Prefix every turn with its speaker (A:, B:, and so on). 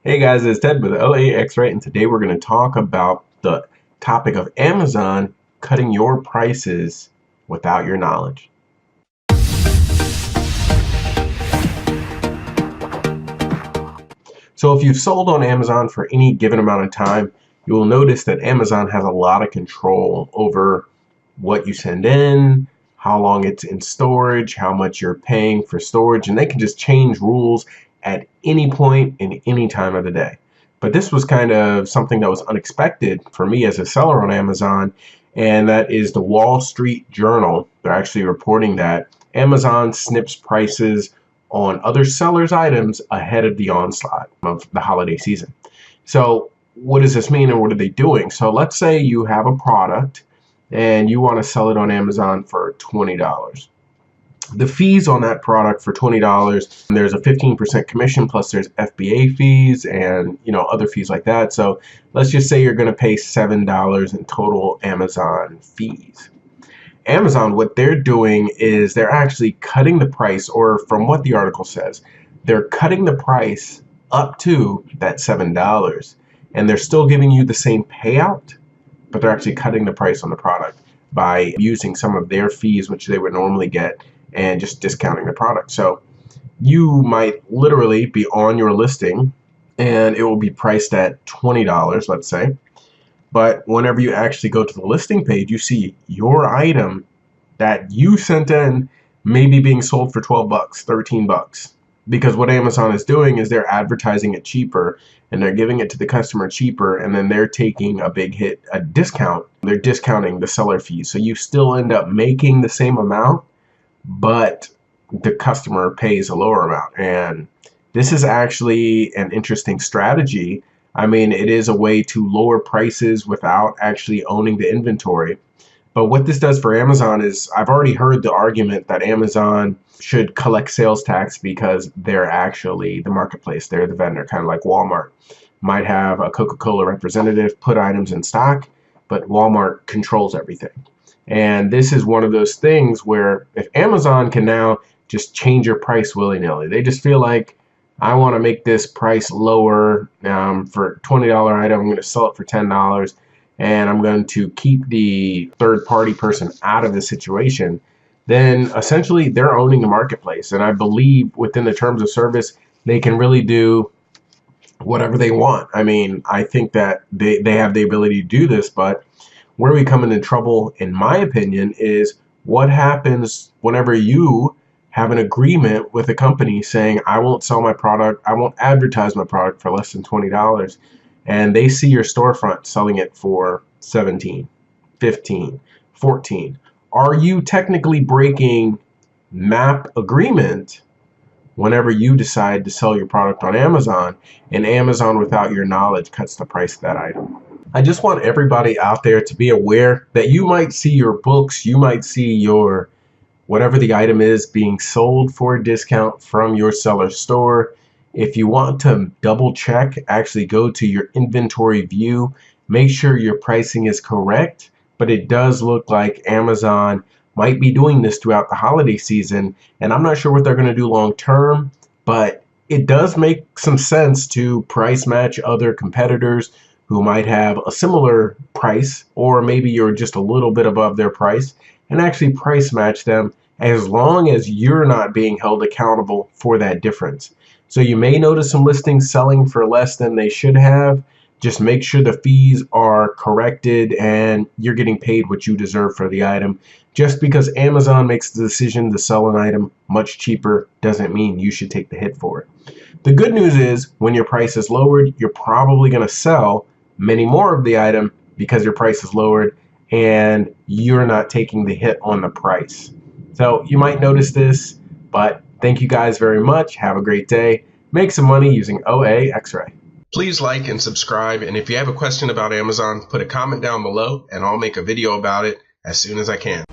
A: Hey guys, it's Ted with OAXRAY, and today we're going to talk about the topic of Amazon cutting your prices without your knowledge. So if you've sold on Amazon for any given amount of time, you will notice that Amazon has a lot of control over what you send in, how long it's in storage, how much you're paying for storage, and they can just change rules at any point in any time of the day. But this was kind of something that was unexpected for me as a seller on Amazon, and that is the Wall Street Journal. They're actually reporting that Amazon snips prices on other sellers' items ahead of the onslaught of the holiday season. So what does this mean and what are they doing? So let's say you have a product and you want to sell it on Amazon for $20. The fees on that product for $20, there's a 15% commission, plus there's FBA fees and other fees like that. So let's just say you're going to pay $7 in total Amazon fees. Amazon, what they're doing is they're actually cutting the price, or from what the article says, they're cutting the price up to that $7, and they're still giving you the same payout, but they're actually cutting the price on the product by using some of their fees, which they would normally get, and just discounting the product. So you might literally be on your listing and it will be priced at $20, let's say. But whenever you actually go to the listing page, you see your item that you sent in may be being sold for 12 bucks, 13 bucks. Because what Amazon is doing is they're advertising it cheaper and they're giving it to the customer cheaper, and then they're taking a big hit, a discount. They're discounting the seller fees. So you still end up making the same amount, but the customer pays a lower amount. And this is actually an interesting strategy. I mean, it is a way to lower prices without actually owning the inventory. But what this does for Amazon is, I've already heard the argument that Amazon should collect sales tax because they're actually the marketplace. They're the vendor, kind of like Walmart. Might have a Coca-Cola representative put items in stock, but Walmart controls everything. And this is one of those things where if Amazon can now just change your price willy-nilly, they just feel like, I want to make this price lower for $20 item. I'm going to sell it for $10, and I'm going to keep the third-party person out of the situation. Then essentially they're owning the marketplace. And I believe within the terms of service, they can really do whatever they want. I mean, I think that they have the ability to do this, but where we come into trouble, in my opinion, is what happens whenever you have an agreement with a company saying, I won't sell my product, I won't advertise my product for less than $20, and they see your storefront selling it for 17, 15, 14. Are you technically breaking MAP agreement whenever you decide to sell your product on Amazon, and Amazon, without your knowledge, cuts the price of that item? I just want everybody out there to be aware that you might see your books, you might see your whatever the item is being sold for a discount from your seller store. If you want to double check, actually go to your inventory view, make sure your pricing is correct. But it does look like Amazon might be doing this throughout the holiday season, and I'm not sure what they're going to do long term, but it does make some sense to price match other competitors who might have a similar price, or maybe you're just a little bit above their price, and actually price match them, as long as you're not being held accountable for that difference. So you may notice some listings selling for less than they should have. Just make sure the fees are corrected and you're getting paid what you deserve for the item. Just because Amazon makes the decision to sell an item much cheaper doesn't mean you should take the hit for it. The good news is, when your price is lowered, you're probably going to sell many more of the item because your price is lowered and you're not taking the hit on the price. So you might notice this, but thank you guys very much. Have a great day. Make some money using OAXRAY. Please like and subscribe, and if you have a question about Amazon, put a comment down below and I'll make a video about it as soon as I can.